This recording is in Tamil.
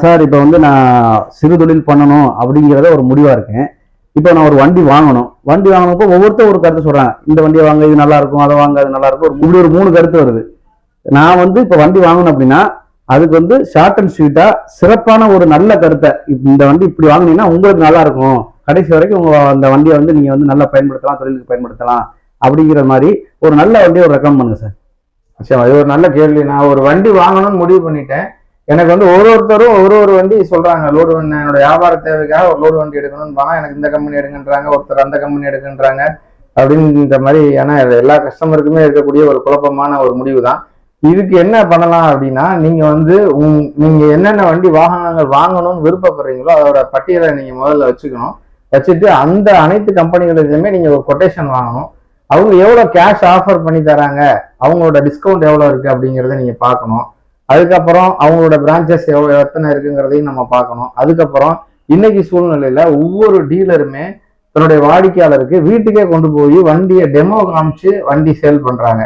சார் இப்போ வந்து நான் சிறு தொழில் பண்ணணும் அப்படிங்கிறத ஒரு முடிவாக இருக்கேன். இப்போ நான் ஒரு வண்டி வாங்கணும். வண்டி வாங்கினப்போ ஒவ்வொருத்தரும் ஒரு கருத்து சொல்கிறாங்க. இந்த வண்டியை வாங்க, இது நல்லா இருக்கும், அதை வாங்க, அது நல்லா இருக்கும். இப்படி ஒரு 3 கருத்து வருது. நான் வந்து இப்போ வண்டி வாங்கணும் அப்படின்னா அதுக்கு வந்து ஷார்ட் அண்ட் ஸ்வீட்டா சிறப்பான ஒரு நல்ல கருத்தை, இந்த வண்டி இப்படி வாங்கினீங்கன்னா உங்களுக்கு நல்லா இருக்கும், கடைசி வரைக்கும் உங்க அந்த வண்டியை வந்து நீங்க வந்து நல்லா பயன்படுத்தலாம், தொழிலுக்கு பயன்படுத்தலாம் அப்படிங்கிற மாதிரி ஒரு நல்ல வண்டியை ஒரு ரெக்கமெண்ட் பண்ணுங்க சார். சரி, அது ஒரு நல்ல கேள்வி. நான் ஒரு வண்டி வாங்கணும்னு முடிவு பண்ணிட்டேன். எனக்கு வந்து ஒருத்தரும் ஒரு வண்டி சொல்றாங்க. லோடு வண்டி என்னோட வியாபார தேவைக்காக ஒரு லோடு வண்டி எடுக்கணும்னு எனக்கு இந்த கம்பெனி எடுங்கன்றாங்க, ஒருத்தர் அந்த கம்பெனி எடுக்குன்றாங்க அப்படின்ற மாதிரி. ஏன்னா எல்லா கஸ்டமருக்குமே இருக்கக்கூடிய ஒரு குழப்பமான ஒரு முடிவு தான். இதுக்கு என்ன பண்ணலாம் அப்படின்னா, நீங்க வந்து நீங்க என்னென்ன வண்டி வாகனங்கள் வாங்கணும்னு விருப்பப்படுறீங்களோ அதோட பட்டியலை நீங்க முதல்ல வச்சுக்கணும். வச்சுட்டு அந்த அனைத்து கம்பெனிகளுமே நீங்க ஒரு கொட்டேஷன் வாங்கணும். அவங்க எவ்வளவு கேஷ் ஆஃபர் பண்ணி தராங்க, அவங்களோட டிஸ்கவுண்ட் எவ்வளவு இருக்கு அப்படிங்கிறத நீங்க பார்க்கணும். அதுக்கப்புறம் அவங்களோட பிரான்ச்சஸ் எத்தனை இருக்குங்கிறதையும் நம்ம பார்க்கணும். அதுக்கப்புறம் இன்னைக்கு சூழ்நிலையில ஒவ்வொரு டீலருமே தன்னுடைய வாடிக்கையாளருக்கு வீட்டுக்கே கொண்டு போய் வண்டியை டெமோ காமிச்சு வண்டி சேல் பண்றாங்க.